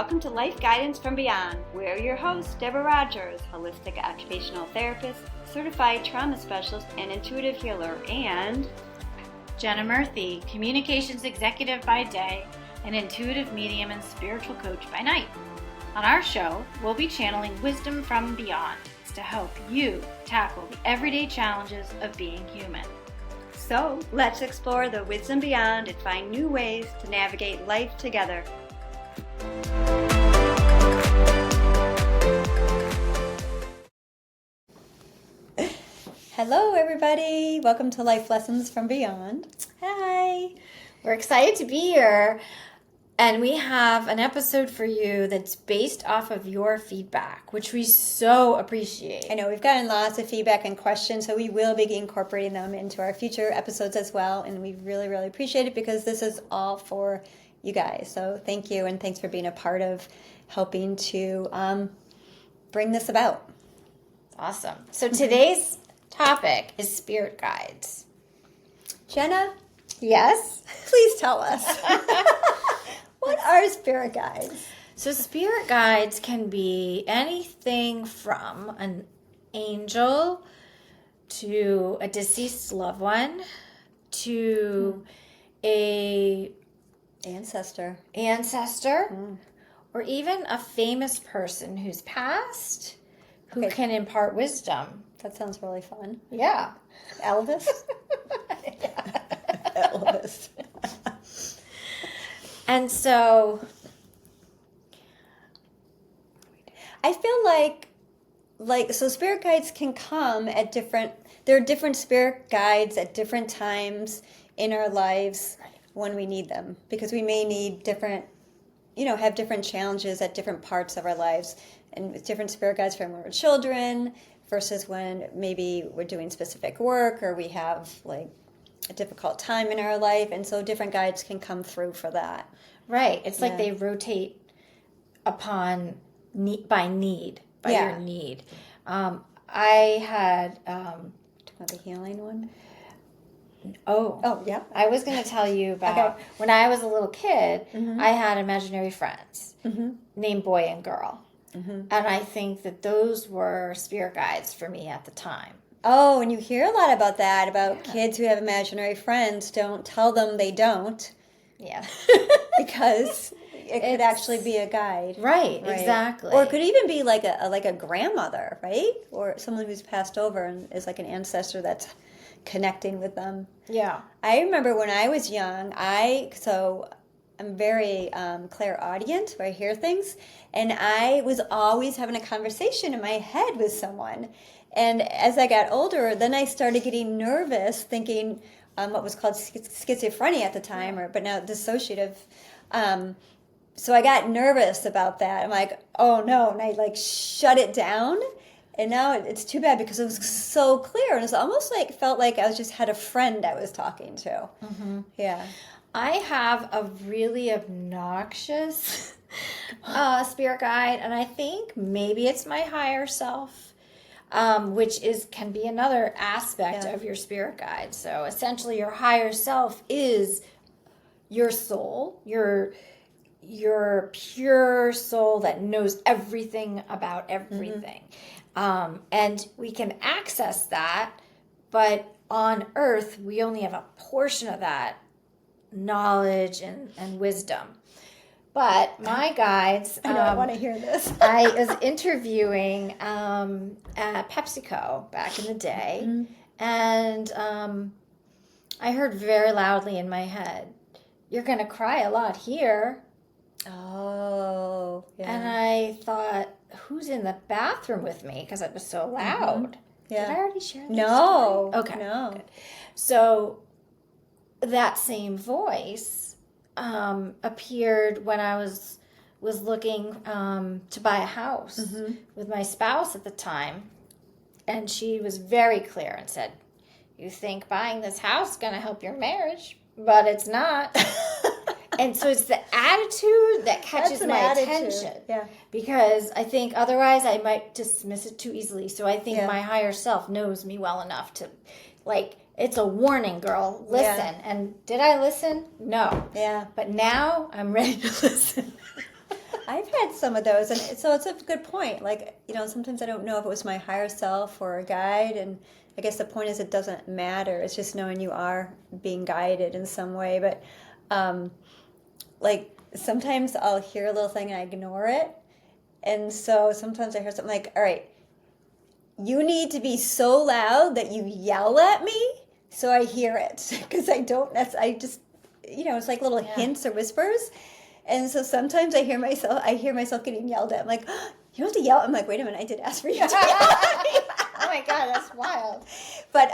welcome to Life Guidance from Beyond. We're your hosts, Deborah Rogers, holistic occupational therapist, certified trauma specialist, and intuitive healer, and Jenna Murthy, communications executive by day, and intuitive medium and spiritual coach by night. On our show, we'll be channeling wisdom from beyond to help you tackle the everyday challenges of being human. So let's explore the wisdom beyond and find new ways to navigate life together. Hello, everybody. Welcome to Life Lessons from Beyond. Hi. We're excited to be here. And we have an episode for you that's based off of your feedback, which we so appreciate. I know we've gotten lots of feedback and questions, so we will be incorporating them into our future episodes as well. And we really, really appreciate it because this is all for you guys. So thank you, and thanks for being a part of helping to bring this about. Awesome. So today's topic is spirit guides. Jenna, Yes? please tell us. What are spirit guides? So spirit guides can be anything from an angel to a deceased loved one to a Ancestor. ancestor or even a famous person who's passed who Okay. can impart wisdom. That sounds really fun. Yeah. Elvis? Elvis. And so I feel like so spirit guides can come at there are different spirit guides at different times in our lives when we need them, because we may need different, have different challenges at different parts of our lives, and with different spirit guides from when we're children versus when maybe we're doing specific work or we have like a difficult time in our life, and so different guides can come through for that. right, it's like they rotate upon by your need. I had The healing one. Oh, Yeah. I was going to tell you about when I was a little kid, I had imaginary friends named Boy and Girl. And I think that those were spirit guides for me at the time. Oh, and you hear a lot about that, about kids who have imaginary friends. Don't tell them they don't, Yeah. because it could actually be a guide. Right, exactly. Or it could even be like a grandmother, right? Or someone who's passed over and is like an ancestor that's connecting with them. Yeah. I remember when I was young, I'm very clairaudient, where I hear things, and I was always having a conversation in my head with someone. And as I got older, then I started getting nervous, thinking what was called schizophrenia at the time, but now dissociative. So I got nervous about that. I'm like, oh no, and I shut it down. And now it's too bad because it was so clear, and it's almost felt like I just had a friend I was talking to. Mm-hmm. Yeah. I have a really obnoxious spirit guide, and I think maybe it's my higher self, which can be another aspect of your spirit guide. So essentially, your higher self is your soul, your pure soul that knows everything about everything. And we can access that, but on earth, we only have a portion of that knowledge and wisdom. But my guides... I know, I want to hear this. I was interviewing at PepsiCo back in the day, and I heard very loudly in my head, "You're going to cry a lot here." Oh, yeah. And I thought, who's in the bathroom with me? Because it was so loud. Yeah. Did I already share this No. story? Okay. No. Good. So that same voice appeared when I was looking to buy a house with my spouse at the time. And she was very clear and said, "You think buying this house is going to help your marriage, but it's not." And so it's the attitude that catches my attention. Yeah. Because I think otherwise I might dismiss it too easily. So I think my higher self knows me well enough to, it's a warning, girl. Listen. Yeah. And did I listen? No. Yeah. But now I'm ready to listen. I've had some of those, and so it's a good point. Like, sometimes I don't know if it was my higher self or a guide, and I guess the point is it doesn't matter. It's just knowing you are being guided in some way. But like sometimes I'll hear a little thing and I ignore it, and so sometimes I hear something like, "All right, you need to be so loud that you yell at me," so I hear it because I don't. I just it's like little hints or whispers. And so sometimes I hear myself getting yelled at. I'm like, oh, you don't have to yell. I'm like, wait a minute, I did ask for you to yell at me. Oh my God, that's wild. But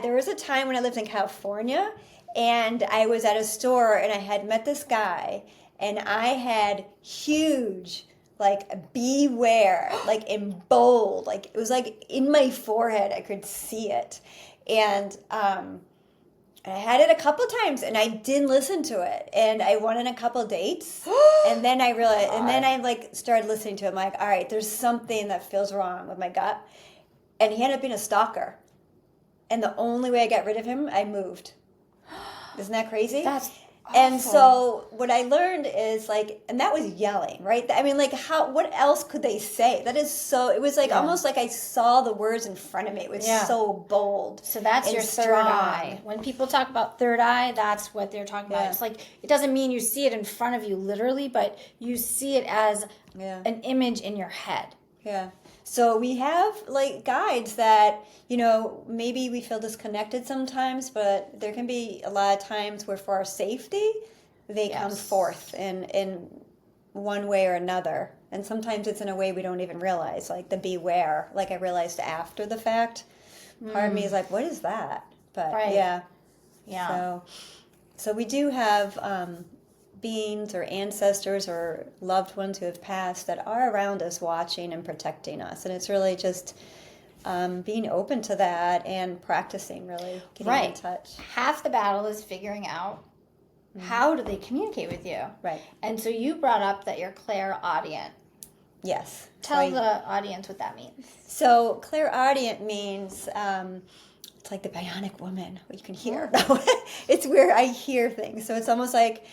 there was a time when I lived in California, and I was at a store, and I had met this guy, and I had huge, like, beware, like, in bold, like, it was like in my forehead, I could see it. And I had it a couple times, and I didn't listen to it. And I went on a couple dates, and then I realized, and then I started listening to it. I'm like, all right, there's something that feels wrong with my gut. And he ended up being a stalker. And the only way I got rid of him, I moved. Isn't that crazy? That's awful. And so what I learned is and that was yelling, right? I mean, what else could they say? That is so, it was almost like I saw the words in front of me. It was so bold. So that's and your third strong. eye. When people talk about third eye, that's what they're talking about. It's like, it doesn't mean you see it in front of you literally, but you see it as an image in your head. Yeah. So we have guides that, maybe we feel disconnected sometimes, but there can be a lot of times where for our safety, they come forth in one way or another. And sometimes it's in a way we don't even realize, like the beware, like I realized after the fact. Part of me is like, what is that? But yeah. So we do have beings or ancestors or loved ones who have passed that are around us watching and protecting us. And it's really just being open to that and practicing, really getting in touch. Half the battle is figuring out how do they communicate with you. Right. And so you brought up that you're clairaudient. Yes. Tell the audience what that means. So clairaudient means it's like the bionic woman, what you can hear. It's where I hear things. So it's almost like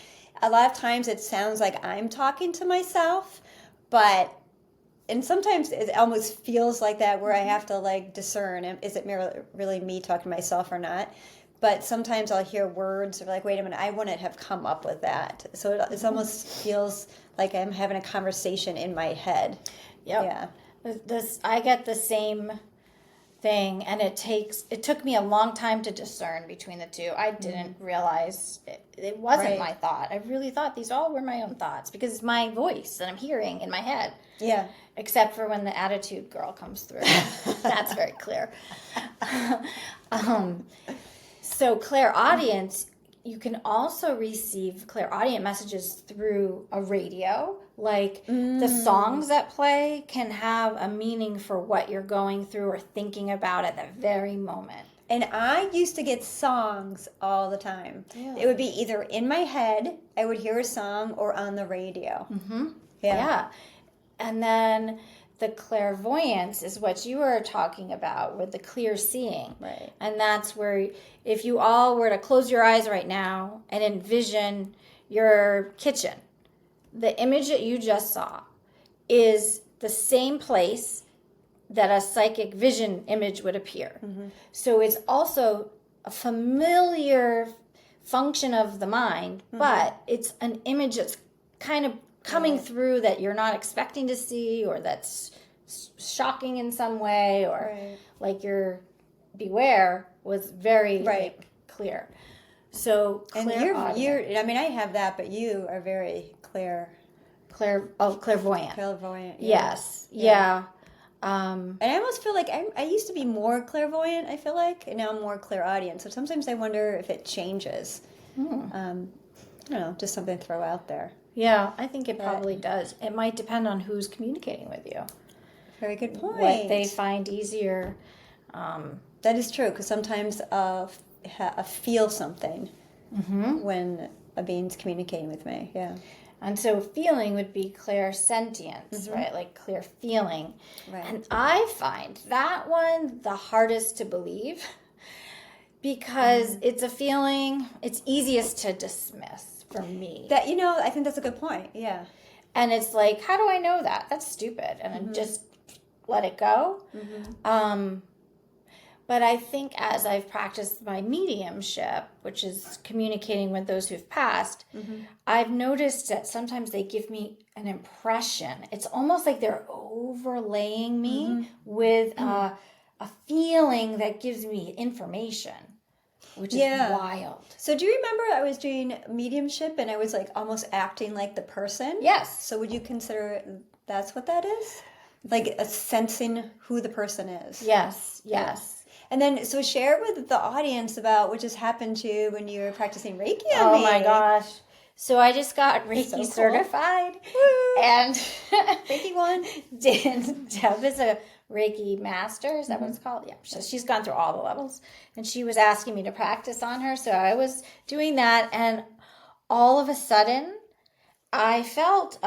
a lot of times it sounds like I'm talking to myself, and sometimes it almost feels like that where I have to discern, is it really me talking to myself or not? But sometimes I'll hear words or wait a minute, I wouldn't have come up with that. So it almost feels like I'm having a conversation in my head. Yep. Yeah. I get the same thing, and it took me a long time to discern between the two. I didn't realize it wasn't my thought. I really thought these all were my own thoughts because it's my voice that I'm hearing in my head. Yeah. Except for when the attitude girl comes through. That's very clear. So clairaudience, you can also receive clairaudient messages through a radio. The songs that play can have a meaning for what you're going through or thinking about at that very moment. And I used to get songs all the time. Yeah. It would be either in my head, I would hear a song, or on the radio. Mm-hmm. Yeah. And then the clairvoyance is what you were talking about with the clear seeing. Right. And that's where if you all were to close your eyes right now and envision your kitchen, the image that you just saw is the same place that a psychic vision image would appear. Mm-hmm. So it's also a familiar function of the mind, but it's an image that's kind of coming through that you're not expecting to see, or that's shocking in some way, or your beware was very clear. So clairaudient. I have that, but you are very clairvoyant. Clairvoyant. Yes. Yeah. And I almost feel like I used to be more clairvoyant, I feel like, and now I'm more clairaudient. So sometimes I wonder if it changes. I don't know, just something to throw out there. Yeah, I think it probably does. It might depend on who's communicating with you. Very good point. What they find easier. That is true, because sometimes I feel something when a being's communicating with me. Yeah. And so feeling would be clairsentience, right? Like clear feeling. Right. And I find that one the hardest to believe because it's a feeling, it's easiest to dismiss for me. That, I think that's a good point. Yeah. And it's like, how do I know that? That's stupid. And I just let it go. But I think as I've practiced my mediumship, which is communicating with those who've passed, I've noticed that sometimes they give me an impression. It's almost like they're overlaying me with a feeling that gives me information, which is wild. So do you remember I was doing mediumship and I was like almost acting like the person? Yes. So would you consider that's what that is? Like a sensing who the person is? Yes. And then, so share with the audience about what just happened to you when you were practicing Reiki on Oh me. my gosh. So I just got Reiki cool. certified. Woo. And Reiki one. Deb is a Reiki master. Is that what it's called? Yeah. So she's gone through all the levels. And she was asking me to practice on her. So I was doing that. And all of a sudden, I felt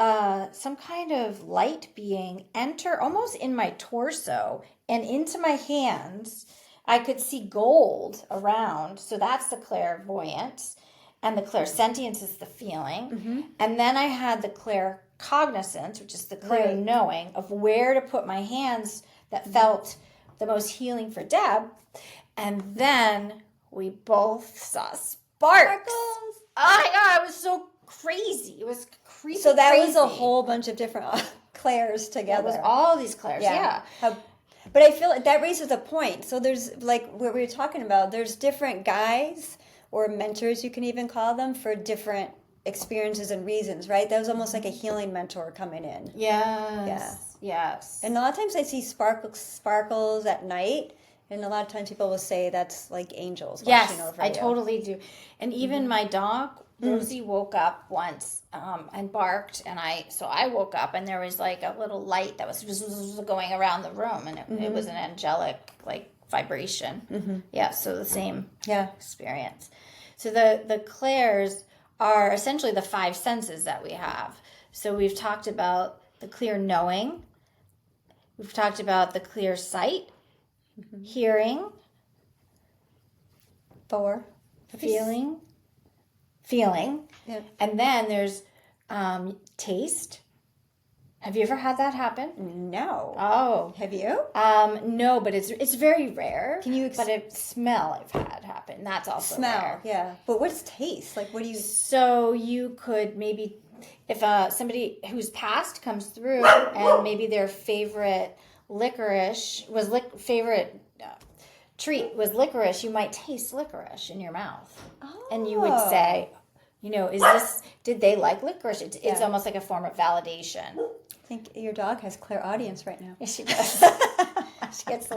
some kind of light being enter almost in my torso and into my hands. I could see gold around. So that's the clairvoyance. And the clairsentience is the feeling. And then I had the claircognizance, which is the clear knowing of where to put my hands that felt the most healing for Deb. And then we both saw sparks. Oh my God, it was so crazy. It was creepy. So that was a whole bunch of different clairs together. It was all these clairs, yeah. But I feel like that raises a point. So there's, like what we were talking about, there's different guides or mentors, you can even call them, for different experiences and reasons, right? That was almost like a healing mentor coming in. Yes. And a lot of times I see sparkles at night, and a lot of times people will say that's like angels watching over you. I totally do. And even my dog, Rosie, woke up once and barked, and I woke up, and there was like a little light that was going around the room, and it was an angelic like vibration. Yeah, so the same experience. So the clairs are essentially the five senses that we have. So we've talked about the clear knowing, we've talked about the clear sight, hearing, feeling, and then there's taste. Have you ever had that happen? No. Oh, Have you? no, but it's very rare. Can you but it smell I've had happen. That's also smell? rare. Yeah. But what's taste? Like, what do you? So you could maybe, if somebody who's passed comes through and maybe their favorite licorice was favorite treat was licorice, you might taste licorice in your mouth, and you would say, did they like licorice? It's almost like a form of validation. I think your dog has clairaudience right now. Yes, she does. She gets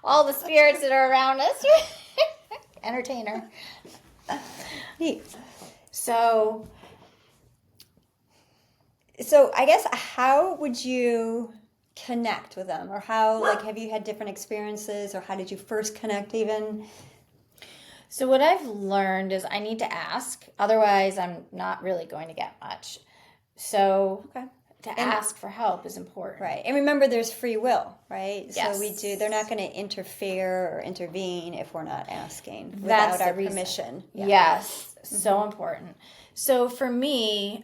all the spirits that are around us. Entertain her. Neat. So I guess, how would you connect with them, or how, like, have you had different experiences, or how did you first connect even? So what I've learned is I need to ask, otherwise I'm not really going to get much. So to ask for help is important. Right. And remember, there's free will, right? Yes. So they're not going to interfere or intervene if we're not asking without our permission. Yeah. Yes. So important. So for me,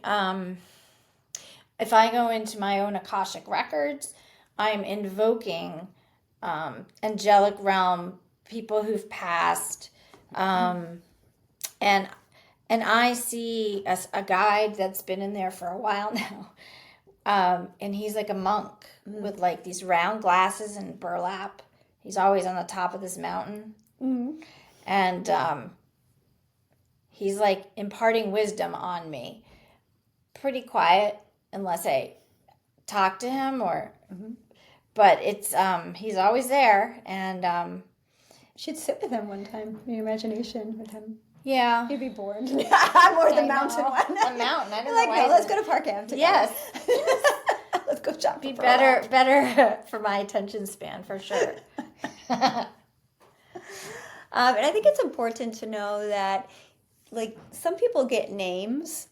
if I go into my own Akashic records, I'm invoking angelic realm, people who've passed, and I see a guide that's been in there for a while now, and he's like a monk with like these round glasses and burlap. He's always on the top of this mountain, and he's like imparting wisdom on me. Pretty quiet unless I talk to him, but it's he's always there, and You should sit with him one time in your imagination with him. yeah, You'd be bored. More the mountain one. The mountain. I don't Like, know no, why. let's go to Park Ave together. Yes. Let's go shop. Be better for my attention span for sure. And I think it's important to know that, like, some people get names.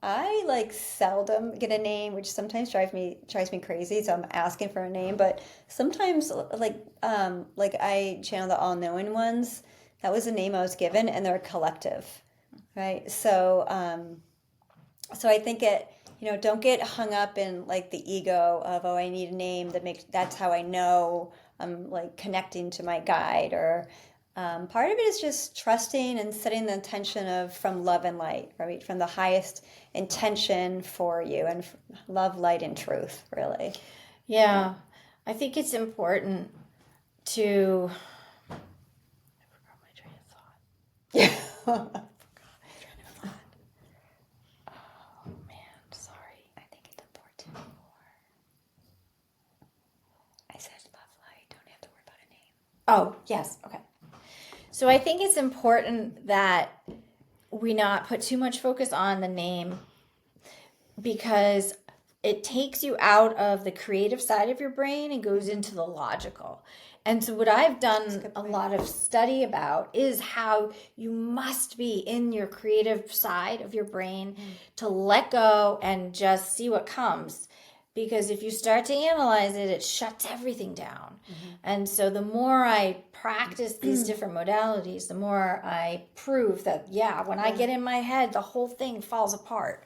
I like seldom get a name, which sometimes drives me crazy. So I'm asking for a name, but sometimes like I channel the all knowing ones. That was the name I was given, and they're a collective, right? So I think don't get hung up in like the ego of, oh, I need a name that's how I know I'm like connecting to my guide. Or part of it is just trusting and setting the intention of from love and light, right? From the highest intention for you, and love, light, and truth, really. Yeah. I think it's important to. I forgot my train of thought. Yeah. Oh man, sorry. I think it's important. I said love, light. Don't have to worry about a name. Oh, yes. Okay. So I think it's important that we not put too much focus on the name, because it takes you out of the creative side of your brain and goes into the logical. And so what I've done a lot of study about is how you must be in your creative side of your brain to let go and just see what comes. Because if you start to analyze it, it shuts everything down. And so the more I practice these different modalities, the more I prove that, when I get in my head, the whole thing falls apart.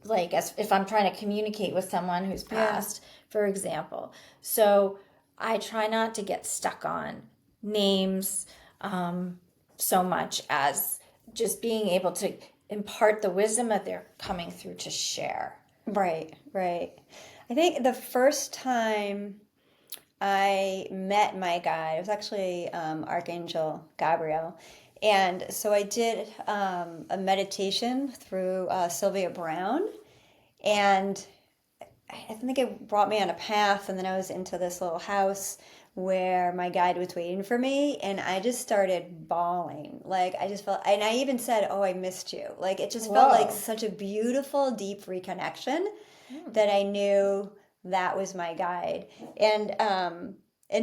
Like as if I'm trying to communicate with someone who's passed, for example. So I try not to get stuck on names so much as just being able to impart the wisdom that they're coming through to share. Right. I think the first time I met my guide, it was actually Archangel Gabriel. And so I did a meditation through Sylvia Brown. And I think it brought me on a path. And then I was into this little house where my guide was waiting for me. And I just started bawling. Like, I just felt, and I even said, oh, I missed you. Like, it just felt like such a beautiful, deep reconnection that I knew that was my guide. And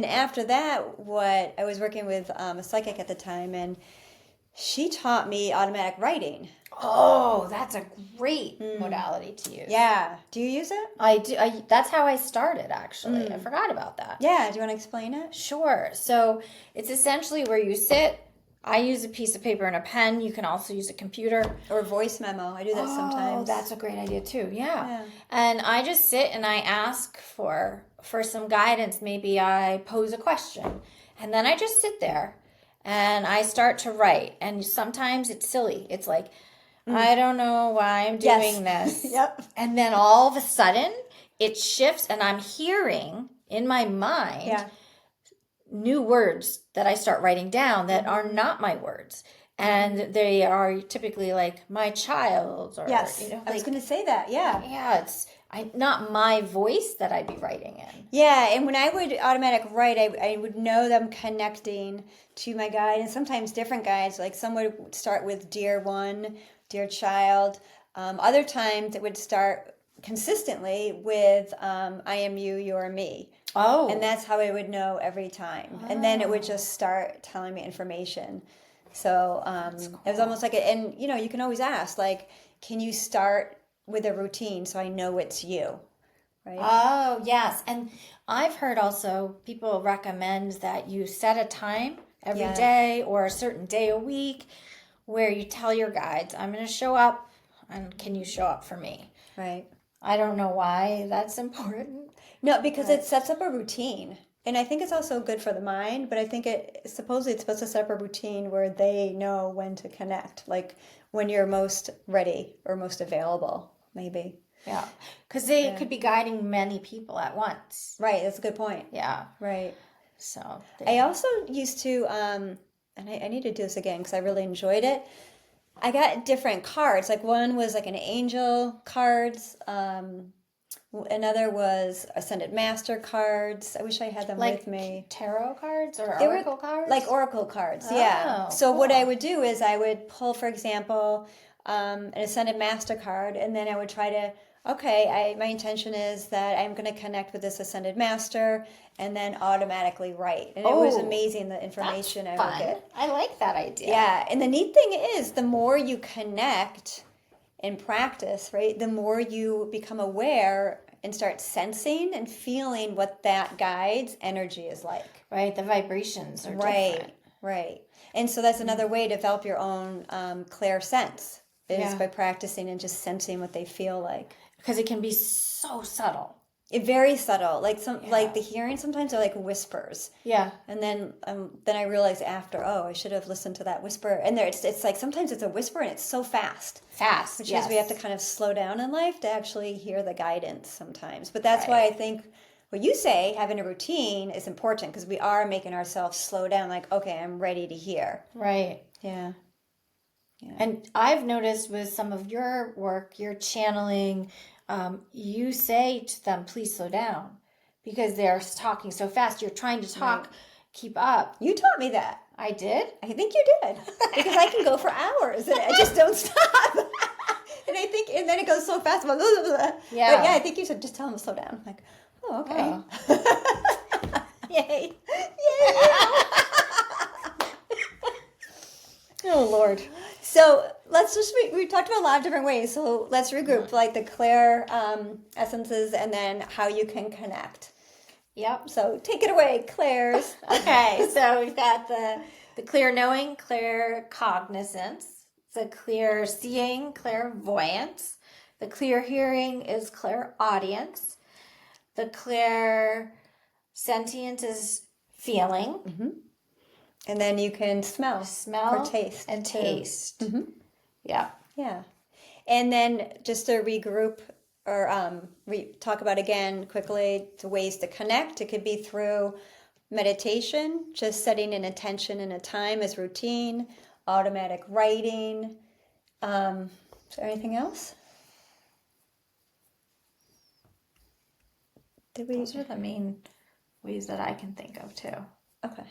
after that, what I was working with a psychic at the time, and she taught me automatic writing. Oh, that's a great modality to use. Yeah. Do you use it? I do. That's how I started, actually. I forgot about that. Yeah. Do you want to explain it? Sure. So it's essentially where you sit. I use a piece of paper and a pen. You can also use a computer. Or a voice memo. I do that sometimes. Oh, that's a great idea too. Yeah. And I just sit and I ask for some guidance. Maybe I pose a question. And then I just sit there and I start to write. And sometimes it's silly. It's like, I don't know why I'm doing this. Yep. And then all of a sudden it shifts and I'm hearing in my mind new words that I start writing down that are not my words. And they are typically like my child or, I was going to say that. Yeah. Yeah. It's not my voice that I'd be writing in. Yeah. And when I would automatic write, I would know them connecting to my guide, and sometimes different guides. Like some would start with dear one, dear child. Other times it would start consistently with I am you, you're me. Oh. And that's how I would know every time. And then it would just start telling me information. So cool. It was almost like and you can always ask, like, can you start with a routine so I know it's you? Right? Oh, yes. And I've heard also people recommend that you set a time every day or a certain day a week where you tell your guides, I'm going to show up, and can you show up for me? Right. I don't know why that's important. No, because it sets up a routine. And I think it's also good for the mind, but I think supposedly it's supposed to set up a routine where they know when to connect, like when you're most ready or most available, maybe. Yeah, because they could be guiding many people at once. Right, that's a good point. Yeah. Right. So I also used to, and I need to do this again because I really enjoyed it. I got different cards. Like one was like an angel cards. Another was Ascended Master cards. I wish I had them with me. Tarot cards or oracle cards? Like oracle cards, yeah. So cool. what I would do is I would pull, for example, an Ascended Master card, and then I would try to, my intention is that I'm going to connect with this Ascended Master, and then automatically write. And it was amazing, the information I would get. I like that idea. Yeah, and the neat thing is, the more you connect and practice, right, the more you become aware and start sensing and feeling what that guide's energy is like. Right, the vibrations are different. Right. And so that's another way to develop your own clair sense, is by practicing and just sensing what they feel like. because it can be so subtle. Very subtle. Like Yeah. like the hearing sometimes are like whispers. Yeah. And then I realized after, oh, I should have listened to that whisper. And there, it's like sometimes it's a whisper and it's so fast. Fast. Which yes. means we have to kind of slow down in life to actually hear the guidance sometimes. But that's Right. why I think what you say, having a routine, is important because we are making ourselves slow down. Like, okay, I'm ready to hear. Right. Yeah. And I've noticed with some of your work, your channeling, you say to them, please slow down because they're talking so fast. You're trying to talk, keep up. You taught me that. I did? I think you did. Because I can go for hours and I just don't stop. And then it goes so fast. Blah, blah, blah. Yeah. But yeah, I think you should just tell them to slow down. I'm like, oh, okay. Oh. Yay. Yay. Oh, Lord. So let's just, we talked about a lot of different ways. So let's regroup, like the Claire essences and then how you can connect. Yep. So take it away, Claire's. Okay, so we've got the clear knowing, clear cognizance, the clear seeing, clairvoyance, the clear hearing is clairaudience, the clear sentient is feeling, And then you can smell or taste. and too. taste. Yeah. Yeah. And then just to regroup or talk about again quickly the ways to connect. It could be through meditation, just setting an intention and a time as routine, automatic writing. Is there anything else? Those are the main ways that I can think of too. Okay.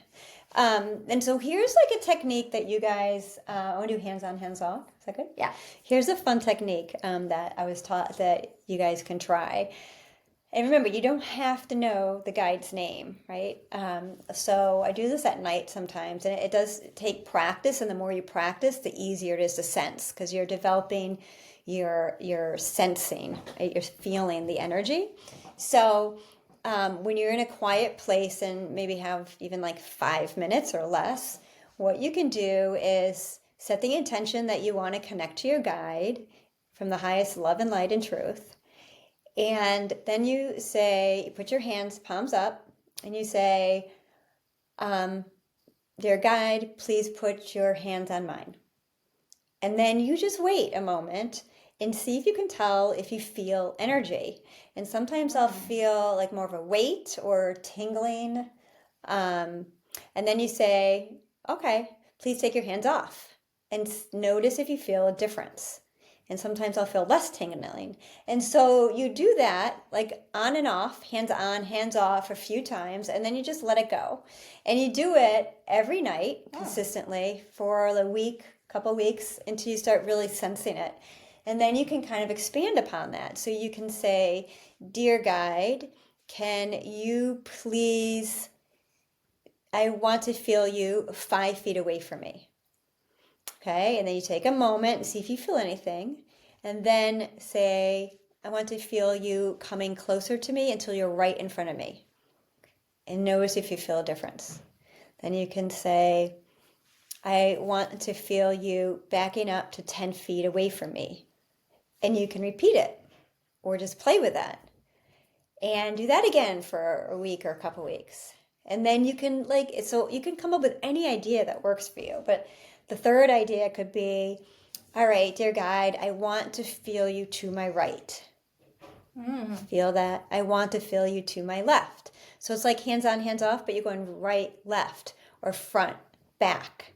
And so here's like a technique that you guys, I want to do hands on, hands off. Is that good? Yeah. Here's a fun technique that I was taught that you guys can try. And remember, you don't have to know the guide's name, right? So I do this at night sometimes, and it does take practice. And the more you practice, the easier it is to sense because you're developing your sensing, right? You're feeling the energy. So when you're in a quiet place and maybe have even like 5 minutes or less, what you can do is set the intention that you want to connect to your guide from the highest love and light and truth. And then you say, you put your hands palms up and you say, dear guide, please put your hands on mine. And then you just wait a moment and see if you can tell if you feel energy. And sometimes I'll feel like more of a weight or tingling. And then you say, okay, please take your hands off and notice if you feel a difference. And sometimes I'll feel less tingling. And so you do that like on and off, hands on, hands off a few times, and then you just let it go. And you do it every night consistently for a week, couple weeks until you start really sensing it. And then you can kind of expand upon that. So you can say, dear guide, can you please, I want to feel you 5 feet away from me. Okay, and then you take a moment and see if you feel anything. And then say, I want to feel you coming closer to me until you're right in front of me. And notice if you feel a difference. Then you can say, I want to feel you backing up to 10 feet away from me. And you can repeat it or just play with that. And do that again for a week or a couple weeks. And then you can so you can come up with any idea that works for you. But the third idea could be, all right, dear guide, I want to feel you to my right. Feel that. I want to feel you to my left. So it's like hands on, hands off, but you're going right, left, or front, back.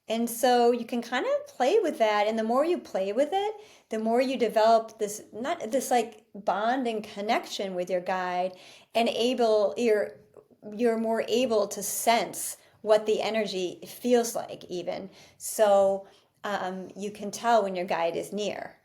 And so you can kind of play with that. And the more you play with it, the more you develop this like bond and connection with your guide, and you're more able to sense what the energy feels like even. So you can tell when your guide is near.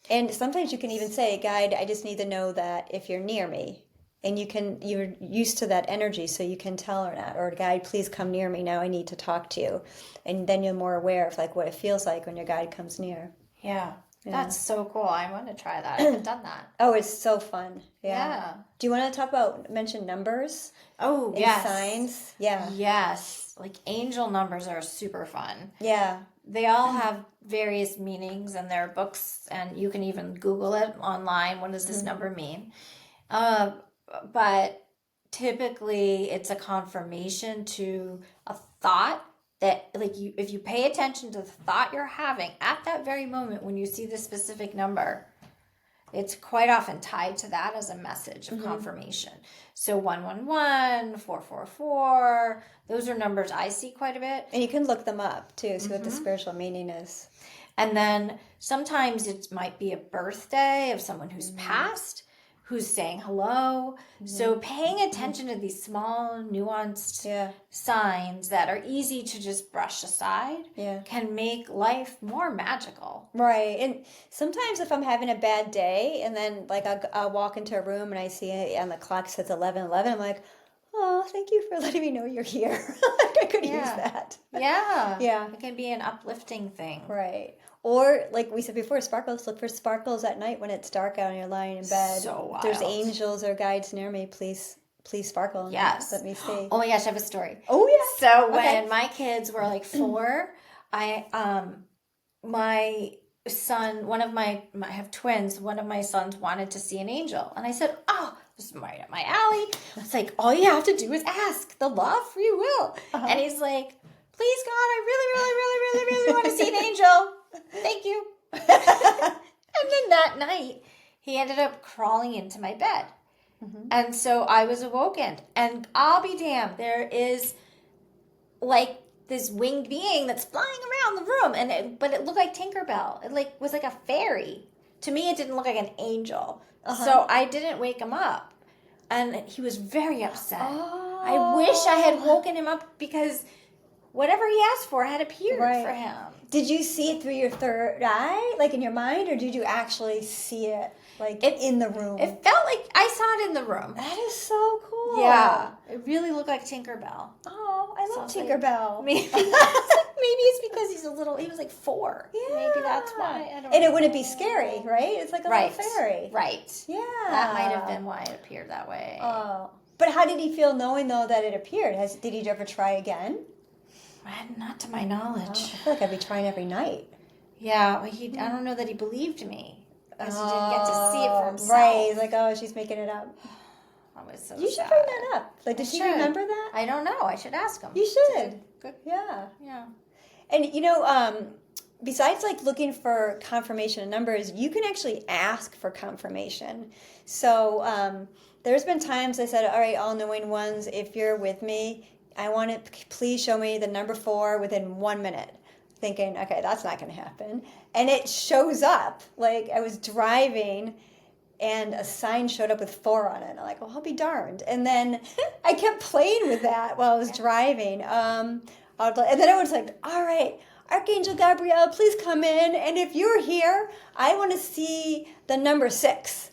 And sometimes you can even say, guide, I just need to know that if you're near me. And you're used to that energy, so you can tell or not. Or guide, please come near me now, I need to talk to you. And then you're more aware of like what it feels like when your guide comes near. Yeah. That's so cool. I want to try that. I haven't done that. Oh, it's so fun. Yeah. Do you want to mention numbers? Oh, And yes. signs? Yeah. Yes. Like angel numbers are super fun. Yeah. They all have various meanings, and there are books, and you can even Google it online. What does this number mean? But typically, it's a confirmation to a thought that, like, if you pay attention to the thought you're having at that very moment when you see this specific number, it's quite often tied to that as a message of confirmation. So 111, 444, those are numbers I see quite a bit. And you can look them up too, see what the spiritual meaning is. And then sometimes it might be a birthday of someone who's passed, who's saying hello. So paying attention to these small, nuanced signs that are easy to just brush aside can make life more magical. Right. And sometimes if I'm having a bad day and then like I'll walk into a room and I see it and the clock says 11:11, I'm like, oh, thank you for letting me know you're here. Like I could use that. Yeah. Yeah. It can be an uplifting thing. Right. Or like we said before, sparkles. Look for sparkles at night when it's dark out and you're lying in bed. So wild. If there's angels or guides near me, please sparkle. Yes. Let me see. Oh my gosh, I have a story. Oh yeah. So when my kids were like 4, my son, I have twins, one of my sons wanted to see an angel. And I said, oh, this is right up my alley. It's like, all you have to do is ask. The law of free will. And he's like, please God, I really, really, really, really, really want to see an angel. Thank you. And then that night, he ended up crawling into my bed. And so I was awoken. And I'll be damned, there is like this winged being that's flying around the room, but it looked like Tinkerbell. It was like a fairy. To me, it didn't look like an angel. So I didn't wake him up, and he was very upset. I wish I had woken him up because whatever he asked for had appeared for him. Did you see it through your third eye, like in your mind, or did you actually see it like in the room? It felt like I saw it in the room. That is so cool. Yeah, it really looked like Tinkerbell. Oh, I love Sounds Tinkerbell. Like, maybe it's because he was like 4. Yeah. Maybe that's why. I don't know. And it wouldn't be scary, right? It's like a little fairy. Right. Yeah. That might have been why it appeared that way. Oh. But how did he feel knowing, though, that it appeared? Did he ever try again? Not to my knowledge. I feel like I'd be trying every night. Yeah, well, I don't know that he believed me because he didn't get to see it for himself. Right. He's like, oh, she's making it up. I was so You should sad. bring that up. Like, did she remember that? I don't know. I should ask him. You should. Good. Yeah. Yeah. And, besides like looking for confirmation of numbers, you can actually ask for confirmation. So there's been times I said, all right, all-knowing ones, if you're with me, I want it, please show me the number 4 within 1 minute. Thinking, okay, that's not going to happen. And it shows up. Like I was driving and a sign showed up with 4 on it. And I'm like, oh, I'll be darned. And then I kept playing with that while I was driving. And then I was like, all right, Archangel Gabriel, please come in. And if you're here, I want to see the number 6.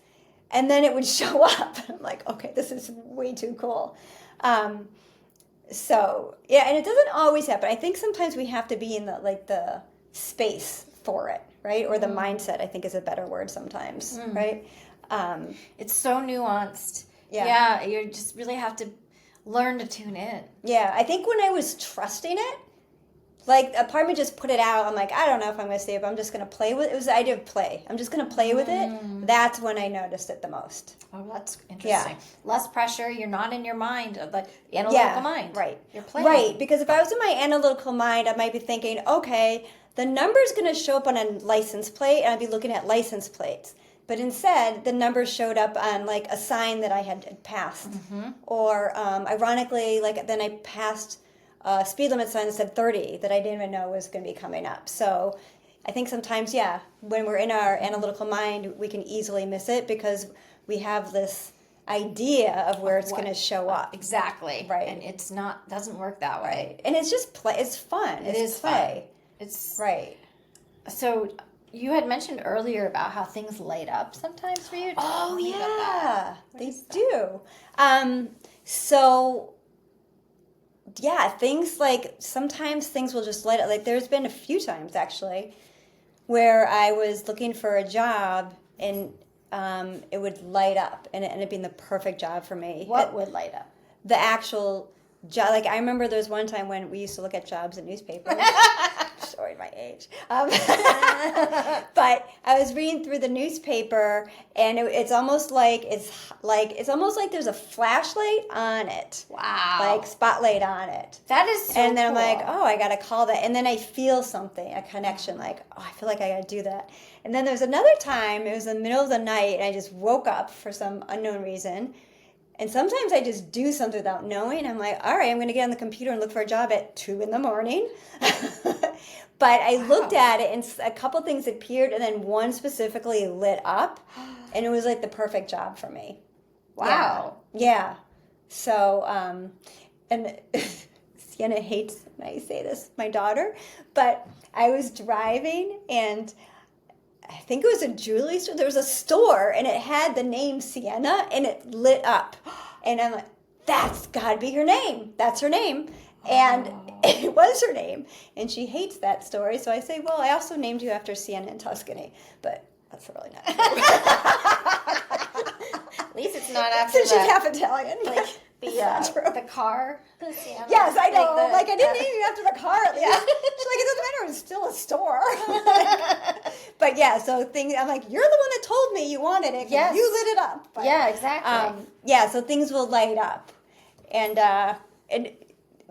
And then it would show up. I'm like, okay, this is way too cool. So, yeah, and it doesn't always happen. I think sometimes we have to be in the space for it, right? Or the mindset, I think, is a better word sometimes, right? It's so nuanced. Yeah. Yeah, you just really have to learn to tune in. Yeah, I think when I was trusting it, like a part of me just put it out. I'm like, I don't know if I'm going to stay, but I'm just going to play with it. It was the idea of play. I'm just going to play with it. That's when I noticed it the most. Oh, that's interesting. Yeah. Less pressure. You're not in your mind, the analytical mind. Right. You're playing. Right, because if I was in my analytical mind, I might be thinking, okay, the number's going to show up on a license plate, and I'd be looking at license plates. But instead, the number showed up on like a sign that I had passed. Or ironically, like then I passed a speed limit sign that said 30 that I didn't even know was going to be coming up. So I think sometimes, when we're in our analytical mind, we can easily miss it because we have this idea of where it's going to show up. Exactly. Right. And it's not, doesn't work that way. Right. And it's just play. It's fun. It is play. Fun. It's right. So you had mentioned earlier about how things light up sometimes for you. Oh, yeah. They do. So, yeah, things like sometimes things will just light up. Like there's been a few times actually where I was looking for a job and it would light up and it ended up being the perfect job for me. What would light up? The actual job. Like I remember there was one time when we used to look at jobs in newspapers. Sorry, my age. But I was reading through the newspaper, and it's almost like there's a flashlight on it, Wow. like spotlight on it. That is so And then I'm like, cool. oh, I gotta call that, and then I feel something, a connection, like, oh, I feel like I gotta do that. And then there's another time, it was in the middle of the night, and I just woke up for some unknown reason. And sometimes I just do something without knowing. I'm like, all right, I'm going to get on the computer and look for a job at 2 a.m. But I looked at it, and a couple things appeared, and then one specifically lit up, and it was like the perfect job for me. Wow. Yeah. So, and Sienna hates when I say this, my daughter, but I was driving, and I think it was a jewelry store. There was a store, and it had the name Sienna, and it lit up. And I'm like, that's got to be her name. That's her name. And it was her name. And she hates that story. So I say, well, I also named you after Sienna in Tuscany. But that's really not true. At least it's not after Since she's that. half Italian. Like Not true. the car. Sienna. Yes, I know. Like I didn't name you after the car. At least. Yeah. She's like, it doesn't matter. It's still a store. But yeah, so I'm like, you're the one that told me you wanted it. 'Cause Yes. you lit it up. But, Yeah, exactly. yeah, so things will light up, and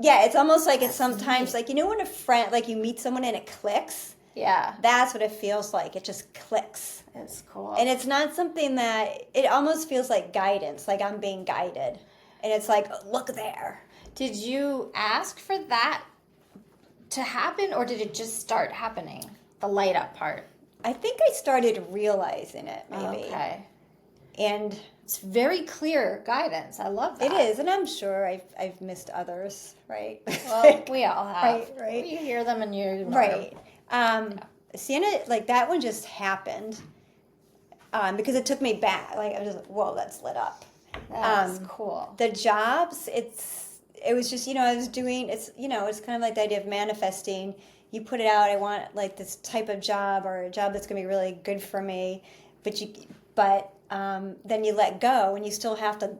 yeah, it's almost like it's sometimes like, you know, when a friend, like you meet someone and it clicks. Yeah. That's what it feels like. It just clicks, It's cool. and it's not something that it almost feels like guidance, like I'm being guided, and it's like, look there. Did you ask for that to happen, or did it just start happening? The light up part. I think I started realizing it, maybe. Okay. And It's very clear guidance. I love that. it is, and I'm sure I've missed others, right? Well, we all have. Right. You hear them and you Right. Sienna, like that one just happened because it took me back. Like I was just like, whoa, that's lit up. That's cool. The jobs, it was just, you know, I was doing, it's, you know, it's kind of like the idea of manifesting. You put it out, I want like this type of job or a job that's going to be really good for me, but then you let go and you still have to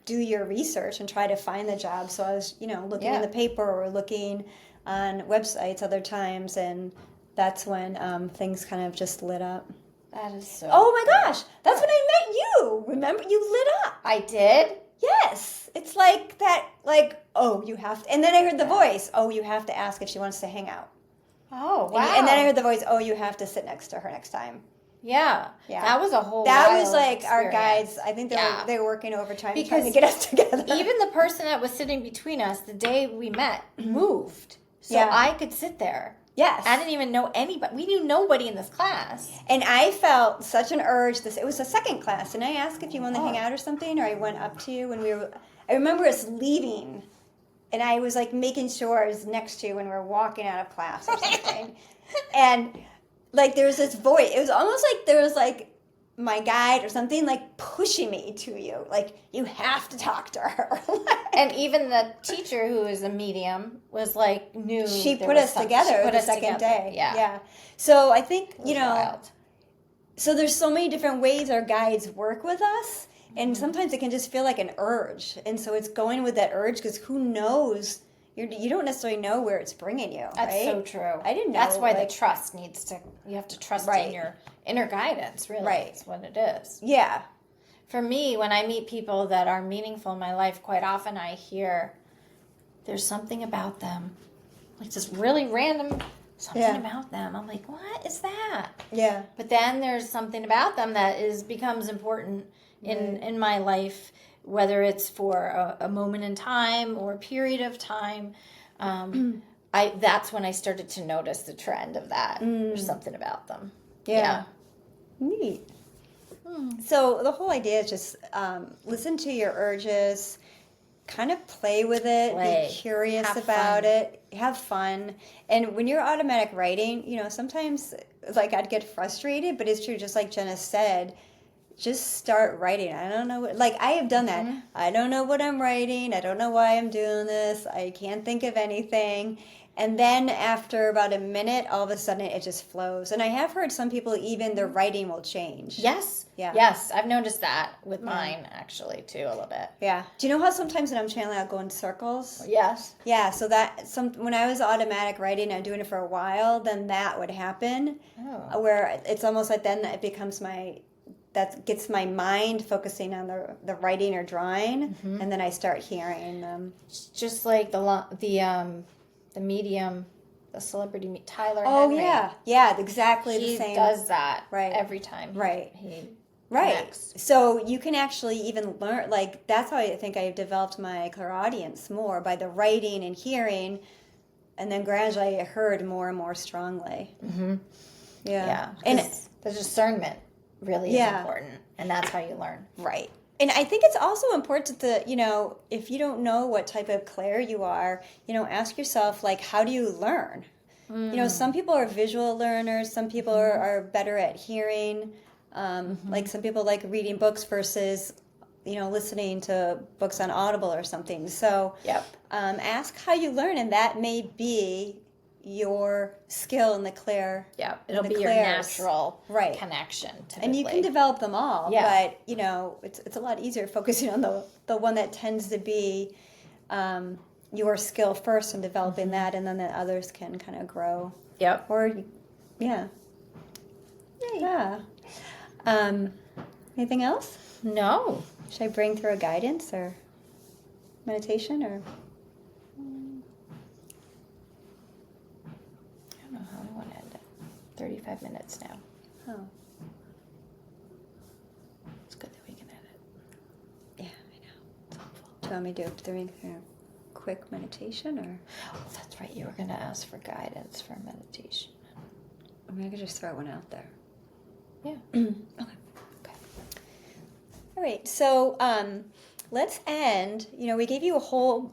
do your research and try to find the job. So I was, you know, looking in the paper or looking on websites other times, and that's when things kind of just lit up. That is so Oh my gosh, that's when I met you. Remember, you lit up. I did? Yes. It's like that, like, oh, you have to. And then I heard the voice, oh, you have to ask if she wants to hang out. Oh, wow. And then I heard the voice, oh, you have to sit next to her next time. Yeah. Yeah. That was a whole That was wild like our experience. guides. I think Yeah. they were working overtime Because trying to get us together. Even the person that was sitting between us the day we met moved. So Yeah. I could sit there. Yes. I didn't even know anybody. We knew nobody in this class. And I felt such an urge. It was a second class, and I asked if you wanted to Oh. hang out or something, or I went up to you when we were. I remember us leaving, and I was like making sure I was next to you when we were walking out of class or something, and like there was this voice. It was almost like there was like my guide or something like pushing me to you, like you have to talk to her. And even the teacher, who is a medium, was like, knew She there put was us some- together she put the us second together. day. Yeah. So I think It was you know. wild. So there's so many different ways our guides work with us, and sometimes it can just feel like an urge. And so it's going with that urge because who knows? You don't necessarily know where it's bringing you. That's right? so true. I didn't know. That's why like, the trust needs to. You have to trust Right. in your inner guidance. Really, Right. That's what it is. Yeah. For me, when I meet people that are meaningful in my life, quite often I hear there's something about them, like just really random something Yeah. about them. I'm like, what is that? Yeah. But then there's something about them that becomes important in my life, whether it's for a moment in time or a period of time. That's when I started to notice the trend of that. There's something about them. Yeah. Neat. So the whole idea is just listen to your urges, kind of play with it, Play. be curious Have about fun. it, have fun. And when you're automatic writing, you know, sometimes like I'd get frustrated, but it's true, just like Jenna said, just start writing. I don't know what, like I have done that. I don't know what I'm writing. I don't know why I'm doing this. I can't think of anything. And then after about a minute, all of a sudden it just flows. And I have heard some people even their writing will change. Yes. Yeah. Yes. I've noticed that with mine actually too, a little bit. Yeah. Do you know how sometimes when I'm channeling, I'll go in circles? Yes. Yeah. So that when I was automatic writing, I'm doing it for a while, then that would happen. Oh. Where it's almost like then it becomes that gets my mind focusing on the writing or drawing, and then I start hearing them. Just like the medium, the celebrity Tyler Oh Henry. yeah, exactly He the same. does that Right. every time. Right. He Right. connects. So you can actually even learn, like that's how I think I've developed my clairaudience more by the writing and hearing, and then gradually I heard more and more strongly. Mm-hmm. Yeah. And And the discernment really is important, and that's how you learn. right. And I think it's also important to, if you don't know what type of clair you are, ask yourself, like, how do you learn? Some people are visual learners. Some people are better at hearing. Like some people like reading books versus, listening to books on Audible or something. So Yep. Ask how you learn, and that may be your skill in the clair. Yeah, it'll the be your clairs. natural Right. connection. Typically. And you can develop them all, Yeah. but it's a lot easier focusing on the one that tends to be your skill first and developing that, and then the others can kind of grow. Yep. Or yeah, yeah. Anything else? No. Should I bring through a guidance or meditation or? I don't know how I want to end it. 35 minutes now. Oh, It's good that we can edit. yeah, I know. It's helpful. Do you want me to do a quick meditation or? Oh, that's right. You were going to ask for guidance for meditation. I mean, I could just throw one out there. Yeah. Okay. All right, so let's end. We gave you a whole.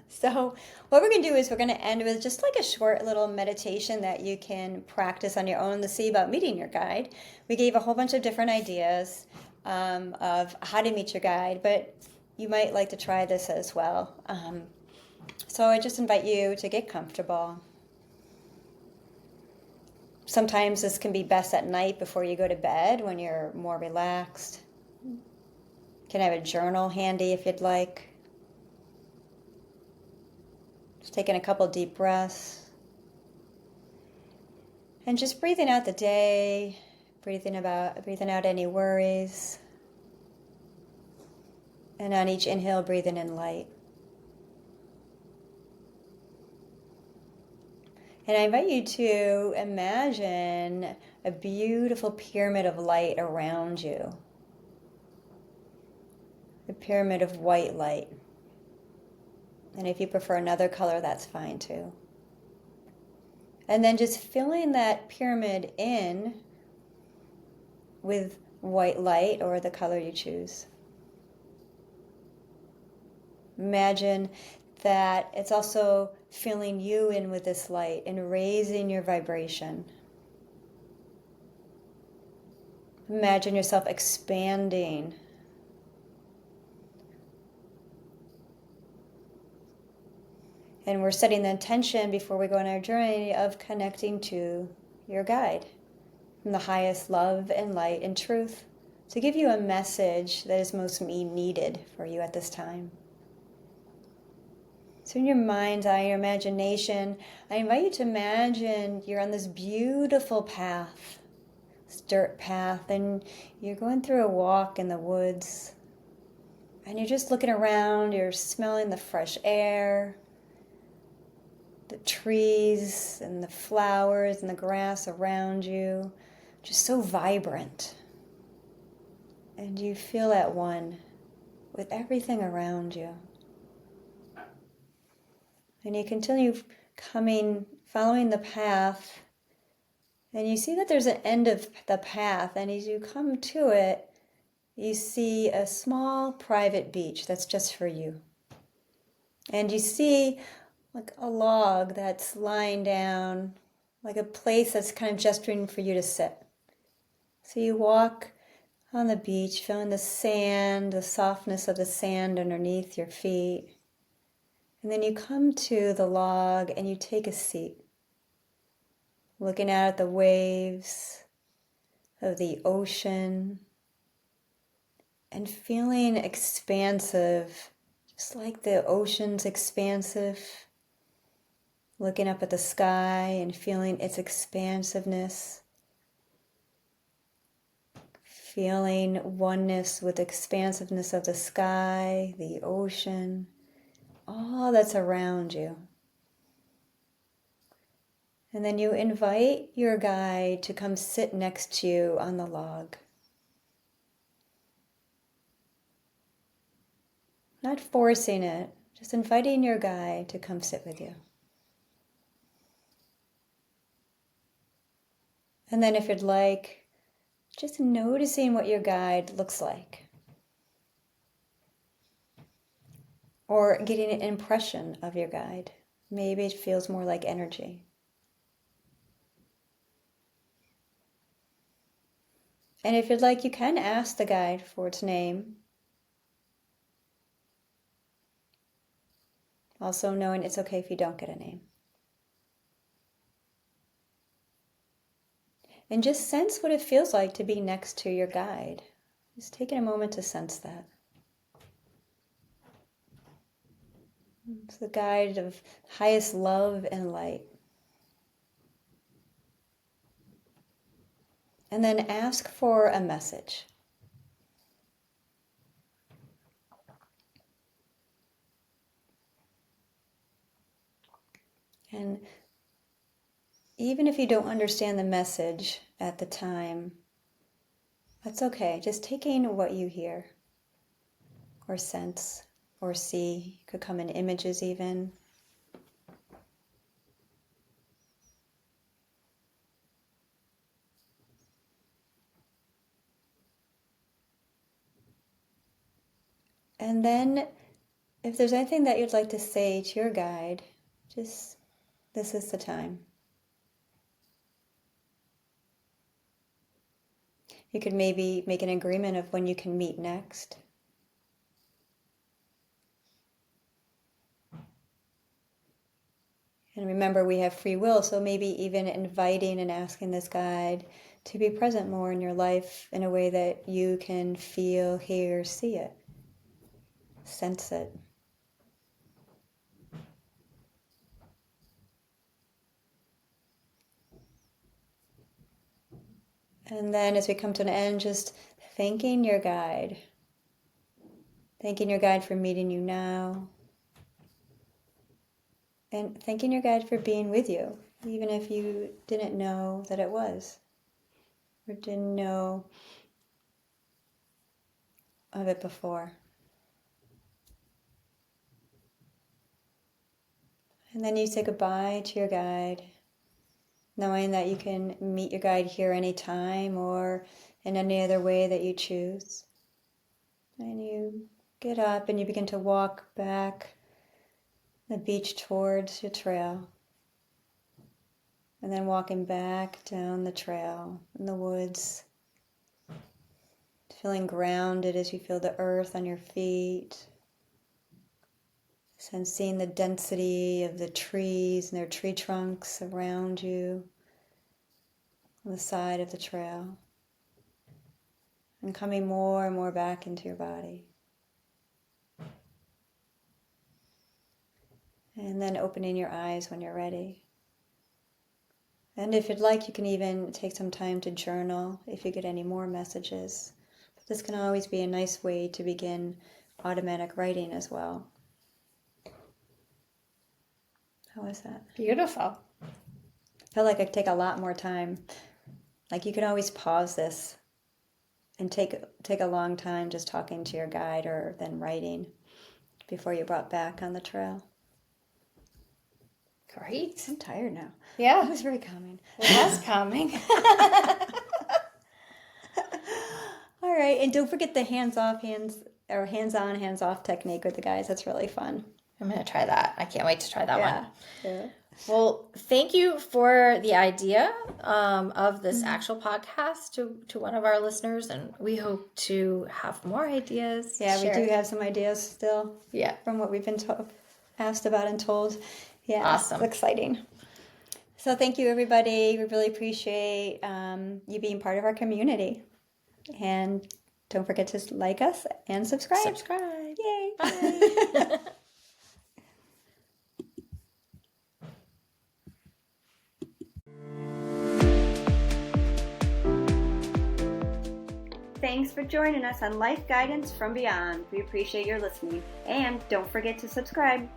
So what we're going to do is we're going to end with just like a short little meditation that you can practice on your own to see about meeting your guide. We gave a whole bunch of different ideas of how to meet your guide, but you might like to try this as well. So I just invite you to get comfortable. Sometimes this can be best at night before you go to bed when you're more relaxed. You can have a journal handy if you'd like. Just taking a couple deep breaths. And just breathing out the day, breathing out any worries. And on each inhale, breathing in light. And I invite you to imagine a beautiful pyramid of light around you. A pyramid of white light. And if you prefer another color, that's fine too. And then just filling that pyramid in with white light or the color you choose. Imagine that it's also filling you in with this light and raising your vibration. Imagine yourself expanding. And we're setting the intention before we go on our journey of connecting to your guide from the highest love and light and truth to give you a message that is most needed for you at this time. So in your mind's eye, your imagination, I invite you to imagine you're on this beautiful path, this dirt path, and you're going through a walk in the woods. And you're just looking around, you're smelling the fresh air, the trees and the flowers and the grass around you, just so vibrant. And you feel at one with everything around you. And you continue following the path, and you see that there's an end of the path, and as you come to it, you see a small private beach that's just for you. And you see like a log that's lying down, like a place that's kind of gesturing for you to sit. So you walk on the beach, feeling the sand, the softness of the sand underneath your feet. And then you come to the log and you take a seat, looking out at the waves of the ocean and feeling expansive, just like the ocean's expansive. Looking up at the sky and feeling its expansiveness. Feeling oneness with the expansiveness of the sky, the ocean, all that's around you. And then you invite your guide to come sit next to you on the log. Not forcing it, just inviting your guide to come sit with you. And then if you'd like, just noticing what your guide looks like. Or getting an impression of your guide. Maybe it feels more like energy. And if you'd like, you can ask the guide for its name. Also knowing it's okay if you don't get a name. And just sense what it feels like to be next to your guide. Just taking a moment to sense that. It's the guide of highest love and light. And then ask for a message. And even if you don't understand the message at the time, that's okay. Just taking what you hear or sense or see. Could come in images even. And then if there's anything that you'd like to say to your guide, just this is the time. You could maybe make an agreement of when you can meet next. And remember, we have free will, so maybe even inviting and asking this guide to be present more in your life in a way that you can feel, hear, see it, sense it. And then as we come to an end, just thanking your guide. Thanking your guide for meeting you now. And thanking your guide for being with you, even if you didn't know that it was. Or didn't know of it before. And then you say goodbye to your guide, knowing that you can meet your guide here anytime or in any other way that you choose. And you get up and you begin to walk back the beach towards your trail. And then walking back down the trail in the woods, feeling grounded as you feel the earth on your feet. Sensing the density of the trees and their tree trunks around you on the side of the trail. And coming more and more back into your body. And then opening your eyes when you're ready. And if you'd like, you can even take some time to journal if you get any more messages. But this can always be a nice way to begin automatic writing as well. How was that? Beautiful. I felt like I could take a lot more time. Like you can always pause this and take a long time just talking to your guide or then writing before you brought back on the trail. Great. I'm tired now. Yeah. It was very calming. It was calming. All right, and don't forget the hands-on, hands-off technique with the guys. That's really fun. I'm going to try that. I can't wait to try that one. Yeah. Well, thank you for the idea of this actual podcast to one of our listeners, and we hope to have more ideas. Yeah, we shared. do have some ideas still. Yeah. From what we've been asked about and told. Yeah, Awesome. It's exciting. So thank you, everybody. We really appreciate you being part of our community. And don't forget to like us and subscribe. Subscribe. Yay. Bye. Thanks for joining us on Life Guidance from Beyond. We appreciate your listening. And don't forget to subscribe.